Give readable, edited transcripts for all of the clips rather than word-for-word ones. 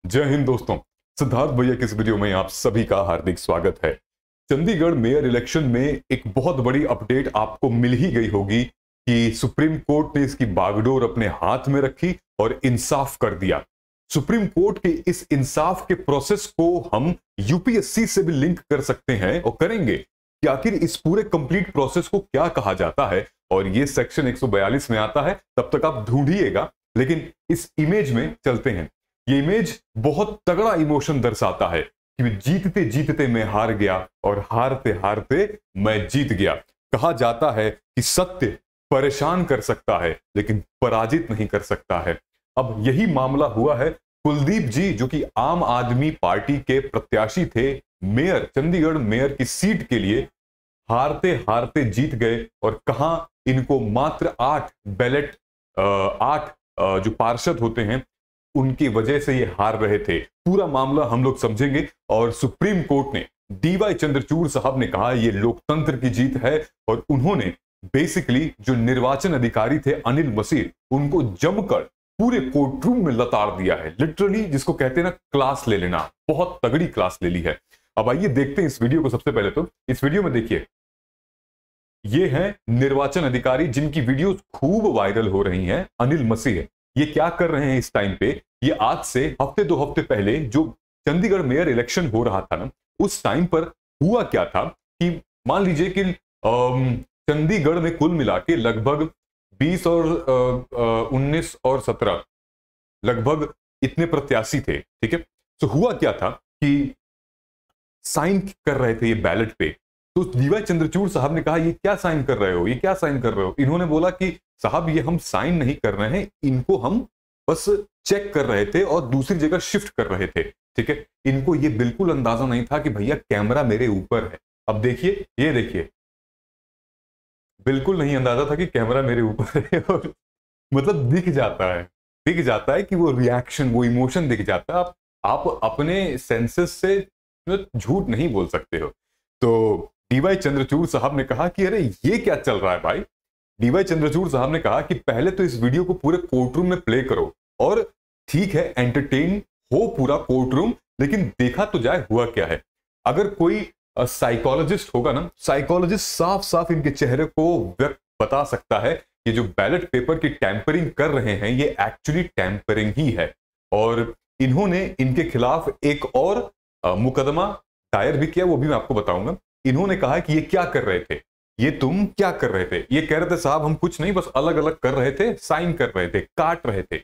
जय हिंद दोस्तों। सिद्धार्थ भैया की इस वीडियो में आप सभी का हार्दिक स्वागत है। चंडीगढ़ मेयर इलेक्शन में एक बहुत बड़ी अपडेट आपको मिल ही गई होगी कि सुप्रीम कोर्ट ने इसकी बागडोर अपने हाथ में रखी और इंसाफ कर दिया। सुप्रीम कोर्ट के इस इंसाफ के प्रोसेस को हम यूपीएससी से भी लिंक कर सकते हैं और करेंगे कि आखिर इस पूरे कंप्लीट प्रोसेस को क्या कहा जाता है, और ये सेक्शन 142 में आता है। तब तक आप ढूंढिएगा, लेकिन इस इमेज में चलते हैं। ये इमेज बहुत तगड़ा इमोशन दर्शाता है कि जीतते जीतते मैं हार गया और हारते हारते मैं जीत गया। कहा जाता है कि सत्य परेशान कर सकता है लेकिन पराजित नहीं कर सकता है। अब यही मामला हुआ है। कुलदीप जी, जो कि आम आदमी पार्टी के प्रत्याशी थे, मेयर, चंडीगढ़ मेयर की सीट के लिए हारते हारते जीत गए। और कहां इनको मात्र 8 बैलेट, 8 जो पार्षद होते हैं उनकी वजह से ये हार रहे थे। पूरा मामला हम लोग समझेंगे। और सुप्रीम कोर्ट ने डीवाई चंद्रचूड़ साहब ने कहा ये लोकतंत्र की जीत है, और उन्होंने बेसिकली जो निर्वाचन अधिकारी थे अनिल मसीह, उनको जमकर पूरे कोर्ट रूम में लताड़ दिया है। लिटरली जिसको कहते हैं ना, क्लास ले लेना, बहुत तगड़ी क्लास ले ली है। अब आइए देखते हैं इस वीडियो को। सबसे पहले तो इस वीडियो में देखिए, ये हैं निर्वाचन अधिकारी जिनकी वीडियो खूब वायरल हो रही हैं। अनिल मसीह ये क्या कर रहे हैं इस टाइम पे? ये आज से हफ्ते 2 हफ्ते पहले जो चंडीगढ़ मेयर इलेक्शन हो रहा था ना, उस टाइम पर हुआ क्या था कि मान लीजिए कि चंडीगढ़ में कुल मिला के लगभग 20 और 19 और 17 लगभग इतने प्रत्याशी थे। ठीक है, तो हुआ क्या था कि साइन कर रहे थे ये बैलेट पे। तो डीवाई चंद्रचूड़ साहब ने कहा ये क्या साइन कर रहे हो, ये क्या साइन कर रहे हो? इन्होंने बोला कि साहब ये हम साइन नहीं कर रहे हैं, इनको हम बस चेक कर रहे थे और दूसरी जगह शिफ्ट कर रहे थे। ठीक है, इनको ये बिल्कुल अंदाजा नहीं था कि भैया कैमरा मेरे ऊपर है। अब देखिए, ये देखिए, बिल्कुल नहीं अंदाजा था कि कैमरा मेरे ऊपर है। और मतलब दिख जाता है कि वो रिएक्शन, वो इमोशन दिख जाता है। आप अपने सेंसेस से झूठ नहीं बोल सकते हो। तो डीवाई चंद्रचूड़ साहब ने कहा कि अरे ये क्या चल रहा है भाई। डीवाई चंद्रचूड़ साहब ने कहा कि पहले तो इस वीडियो को पूरे कोर्टरूम में प्ले करो, और ठीक है एंटरटेन हो पूरा कोर्टरूम, लेकिन देखा तो जाए हुआ क्या है। अगर कोई साइकोलॉजिस्ट होगा ना, साइकोलॉजिस्ट साफ साफ इनके चेहरे को व्यक्त बता सकता है कि जो बैलेट पेपर की टैंपरिंग कर रहे हैं ये एक्चुअली टैंपरिंग ही है। और इन्होंने इनके खिलाफ एक और मुकदमा दायर भी किया, वो भी मैं आपको बताऊंगा। इन्होंने कहा कि ये क्या कर रहे थे, ये तुम क्या कर रहे थे? ये कह रहे थे साहब हम कुछ नहीं, बस अलग अलग कर रहे थे, साइन कर रहे थे, काट रहे थे।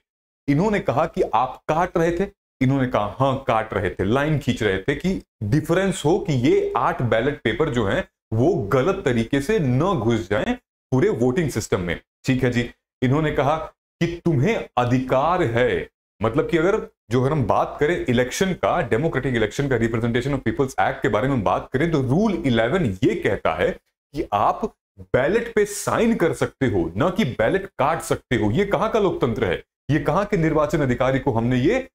इन्होंने कहा कि आप काट रहे थे? इन्होंने कहा हाँ काट रहे थे, लाइन खींच रहे थे कि डिफरेंस हो कि ये 8 बैलेट पेपर जो हैं वो गलत तरीके से न घुस जाएं पूरे वोटिंग सिस्टम में। ठीक है जी। इन्होंने कहा कि तुम्हें अधिकार है, मतलब कि अगर जो हम बात करें इलेक्शन का, डेमोक्रेटिक इलेक्शन का, रिप्रेजेंटेशन ऑफ पीपल्स एक्ट के बारे में बात करें, तो रूल 11 ये कहता है कि आप बैलेट पे साइन कर सकते हो, ना कि बैलेट काट सकते हो। ये कहां का लोकतंत्र है? ये कहां के निर्वाचन अधिकारी को हमने ये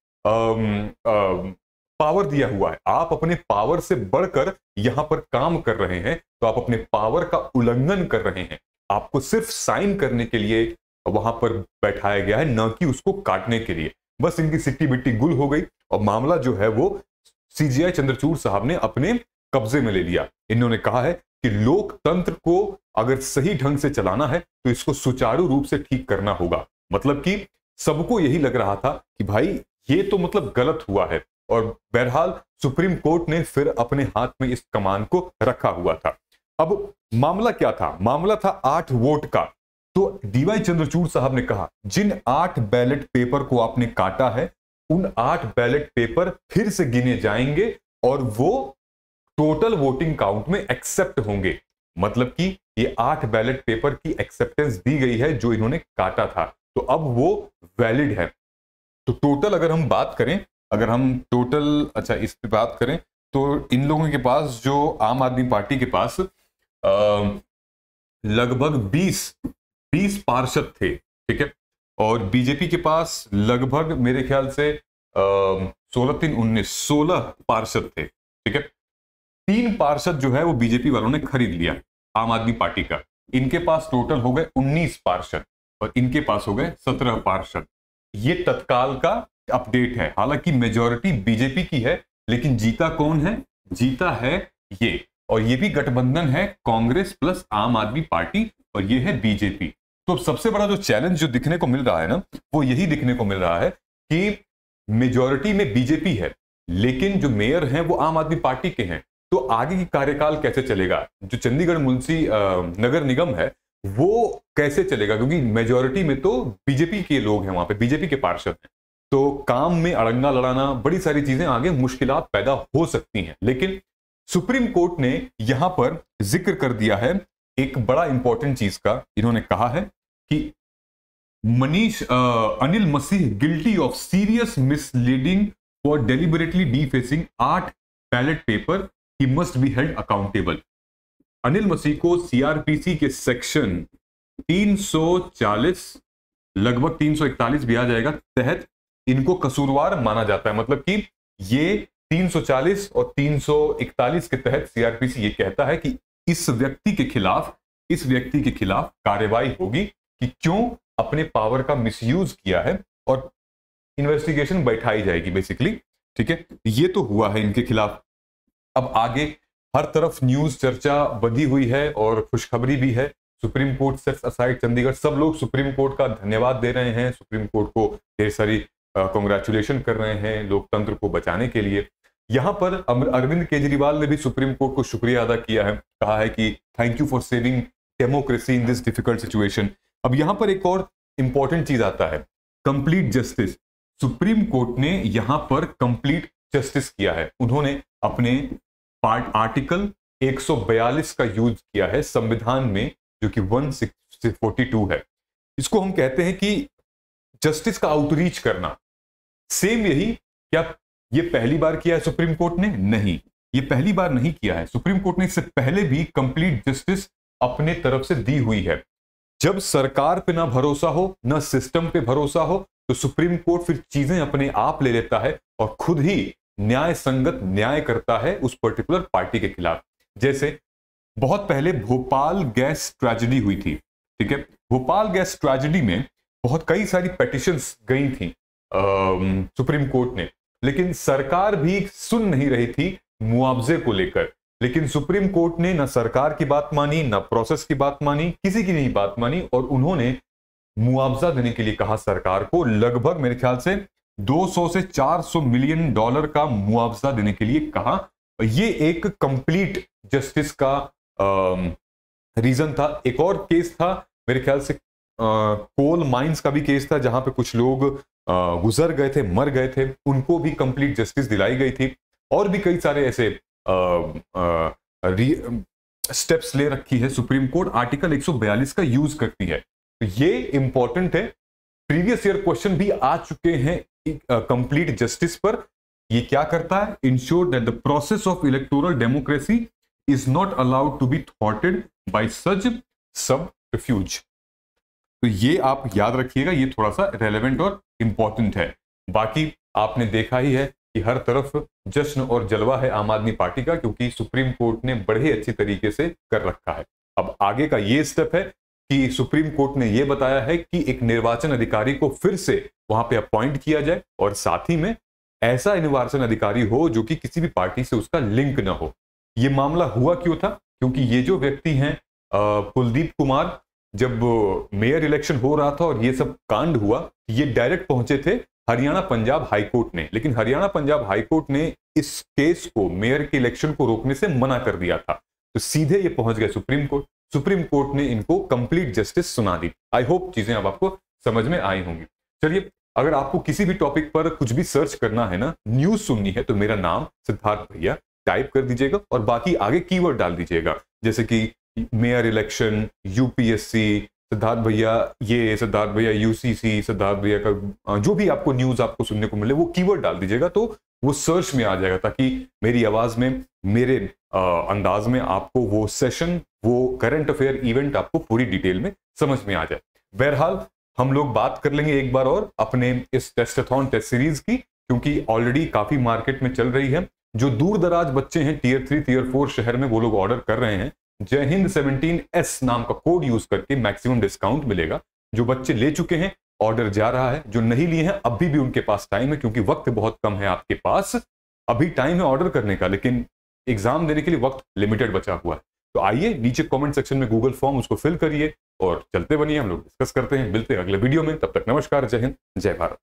पावर दिया हुआ है? आप अपने पावर से बढ़कर यहां पर काम कर रहे हैं, तो आप अपने पावर का उल्लंघन कर रहे हैं। आपको सिर्फ साइन करने के लिए वहां पर बैठाया गया है, ना कि उसको काटने के लिए। बस इनकी सिट्टी बिट्टी गुल हो गई और मामला जो है वो सीजीआई चंद्रचूड़ साहब ने अपने कब्जे में ले लिया। इन्होंने कहा है कि लोकतंत्र को अगर सही ढंग से चलाना है तो इसको सुचारू रूप से ठीक करना होगा। मतलब कि सबको यही लग रहा था कि भाई ये तो मतलब गलत हुआ है, और बहरहाल सुप्रीम कोर्ट ने फिर अपने हाथ में इस कमान को रखा हुआ था। अब मामला क्या था? मामला था 8 वोट का। तो डीवाई चंद्रचूड़ साहब ने कहा जिन 8 बैलेट पेपर को आपने काटा है, उन 8 बैलेट पेपर फिर से गिने जाएंगे और वो टोटल वोटिंग काउंट में एक्सेप्ट होंगे। मतलब कि ये 8 बैलेट पेपर की एक्सेप्टेंस दी गई है जो इन्होंने काटा था, तो अब वो वैलिड है। तो टोटल अगर हम बात करें, अगर हम टोटल अच्छा इस पे बात करें, तो इन लोगों के पास, जो आम आदमी पार्टी के पास लगभग 20 पार्षद थे। ठीक है, और बीजेपी के पास लगभग मेरे ख्याल से 16 पार्षद थे। ठीक है, 3 पार्षद जो है वो बीजेपी वालों ने खरीद लिया आम आदमी पार्टी का। इनके पास टोटल हो गए 19 पार्षद और इनके पास हो गए 17 पार्षद। ये तत्काल का अपडेट है। हालांकि मेजॉरिटी बीजेपी की है, लेकिन जीता कौन है? जीता है ये, और ये भी गठबंधन है कांग्रेस प्लस आम आदमी पार्टी, और ये है बीजेपी। तो सबसे बड़ा जो चैलेंज जो दिखने को मिल रहा है ना, वो यही दिखने को मिल रहा है कि मेजॉरिटी में बीजेपी है, लेकिन जो मेयर हैं वो आम आदमी पार्टी के हैं। तो आगे की कार्यकाल कैसे चलेगा? जो चंडीगढ़ मुंशी नगर निगम है वो कैसे चलेगा? क्योंकि मेजॉरिटी में तो बीजेपी के लोग हैं, वहां पे बीजेपी के पार्षद हैं, तो काम में अड़ंगा लड़ाना, बड़ी सारी चीजें आगे मुश्किलात पैदा हो सकती हैं। लेकिन सुप्रीम कोर्ट ने यहां पर जिक्र कर दिया है एक बड़ा इंपॉर्टेंट चीज का। इन्होंने कहा है कि Anil Masih guilty of serious misleading for deliberately defacing 8 ballot paper, he must be held accountable. Anil Masih को सीआरपीसी के सेक्शन 340 लगभग 341 भी आ जाएगा तहत इनको कसूरवार माना जाता है। मतलब कि ये 340 और 341 के तहत सीआरपीसी ये कहता है कि इस व्यक्ति के खिलाफ कार्रवाई होगी कि क्यों अपने पावर का मिसयूज किया है, और इन्वेस्टिगेशन बैठाई जाएगी बेसिकली। ठीक है, ये तो हुआ है इनके खिलाफ। अब आगे हर तरफ न्यूज चर्चा बंधी हुई है और खुशखबरी भी है। Supreme court sets aside Chandigarh, सब लोग सुप्रीम कोर्ट का धन्यवाद दे रहे हैं, सुप्रीम कोर्ट को ढेर सारी कांग्रेचुलेशन कर रहे हैं लोकतंत्र को बचाने के लिए। यहां पर अरविंद केजरीवाल ने भी सुप्रीम कोर्ट को शुक्रिया अदा किया है, कहा है कि thank you for saving democracy in this difficult situation. अब यहां पर एक और इंपॉर्टेंट चीज आता है, कंप्लीट जस्टिस। सुप्रीम कोर्ट ने यहां पर कंप्लीट जस्टिस किया है। उन्होंने अपने आर्टिकल 142 का यूज किया है संविधान में, जो कि 142 है। इसको हम कहते हैं कि जस्टिस का आउटरीच करना। सेम यही, क्या ये पहली बार किया है सुप्रीम कोर्ट ने? नहीं, ये पहली बार नहीं किया है। सुप्रीम कोर्ट ने इससे पहले भी कंप्लीट जस्टिस अपने तरफ से दी हुई है। जब सरकार पे ना भरोसा हो, ना सिस्टम पे भरोसा हो, तो सुप्रीम कोर्ट फिर चीजें अपने आप ले लेता है और खुद ही न्याय संगत न्याय करता है उस पर्टिकुलर पार्टी के खिलाफ। जैसे बहुत पहले भोपाल गैस ट्रेजेडी हुई थी। ठीक है, भोपाल गैस ट्रेजेडी में बहुत कई सारी पेटिशंस गई थी सुप्रीम कोर्ट ने, लेकिन सरकार भी सुन नहीं रही थी मुआवजे को लेकर। लेकिन सुप्रीम कोर्ट ने ना सरकार की बात मानी, ना प्रोसेस की बात मानी, किसी की नहीं बात मानी, और उन्होंने मुआवजा देने के लिए कहा सरकार को। लगभग मेरे ख्याल से 200 से 400 मिलियन डॉलर का मुआवजा देने के लिए कहा। ये एक कंप्लीट जस्टिस का रीजन था। एक और केस था मेरे ख्याल से कोल माइंस का भी केस था, जहां पे कुछ लोग गुजर गए थे, मर गए थे, उनको भी कंप्लीट जस्टिस दिलाई गई थी। और भी कई सारे ऐसे स्टेप्स ले रखी है सुप्रीम कोर्ट, आर्टिकल 142 का यूज करती है। तो ये इंपॉर्टेंट है। प्रीवियस ईयर क्वेश्चन भी आ चुके हैं कंप्लीट जस्टिस पर। ये क्या करता है? Ensure that the process of electoral democracy is not allowed to be थॉटेड बाय सच सबटरफ्यूज। तो ये आप याद रखिएगा, ये थोड़ा सा रेलेवेंट और इंपॉर्टेंट है। बाकी आपने देखा ही है कि हर तरफ जश्न और जलवा है आम आदमी पार्टी का, क्योंकि सुप्रीम कोर्ट ने बड़े अच्छी तरीके से कर रखा है। अब आगे का ये स्टेप है कि सुप्रीम कोर्ट ने यह बताया है कि एक निर्वाचन अधिकारी को फिर से वहां पे अपॉइंट किया जाए, और साथ ही में ऐसा निर्वाचन अधिकारी हो जो कि किसी भी पार्टी से उसका लिंक ना हो। ये मामला हुआ क्यों था? क्योंकि ये जो व्यक्ति हैं कुलदीप कुमार, जब मेयर इलेक्शन हो रहा था और ये सब कांड हुआ, ये डायरेक्ट पहुंचे थे हरियाणा पंजाब हाईकोर्ट ने, लेकिन हरियाणा पंजाब हाईकोर्ट ने इस केस को, मेयर के इलेक्शन को रोकने से मना कर दिया था। तो सीधे ये पहुंच गए सुप्रीम कोर्ट। सुप्रीम कोर्ट ने इनको कंप्लीट जस्टिस सुना दी। आई होप चीजें अब आपको समझ में आई होंगी। चलिए, अगर आपको किसी भी टॉपिक पर कुछ भी सर्च करना है ना, न्यूज सुननी है, तो मेरा नाम सिद्धार्थ भैया टाइप कर दीजिएगा और बाकी आगे कीवर्ड डाल दीजिएगा, जैसे कि मेयर इलेक्शन, यूपीएससी, सिद्धार्थ भैया ये, सिद्धार्थ भैया यूसीसी, सिद्धार्थ भैया का जो भी आपको न्यूज आपको सुनने को मिले वो कीवर्ड डाल दीजिएगा, तो वो सर्च में आ जाएगा, ताकि मेरी आवाज में, मेरे अंदाज में आपको वो सेशन, वो करंट अफेयर इवेंट आपको पूरी डिटेल में समझ में आ जाए। बहरहाल हम लोग बात कर लेंगे एक बार और अपने इस टेस्टाथॉन टेस्ट सीरीज की, क्योंकि ऑलरेडी काफी मार्केट में चल रही है। जो दूर दराज बच्चे हैं टियर 3 टियर 4 शहर में, वो लोग ऑर्डर कर रहे हैं। जय हिंद 17S नाम का कोड यूज करके मैक्सिमम डिस्काउंट मिलेगा। जो बच्चे ले चुके हैं ऑर्डर जा रहा है। जो नहीं लिए हैं अभी भी उनके पास टाइम है, क्योंकि वक्त बहुत कम है आपके पास। अभी टाइम है ऑर्डर करने का, लेकिन एग्जाम देने के लिए वक्त लिमिटेड बचा हुआ है। तो आइए नीचे कमेंट सेक्शन में गूगल फॉर्म उसको फिल करिए और चलते बनिए, हम लोग डिस्कस करते हैं। मिलते हैं अगले वीडियो में, तब तक नमस्कार, जय हिंद, जय भारत।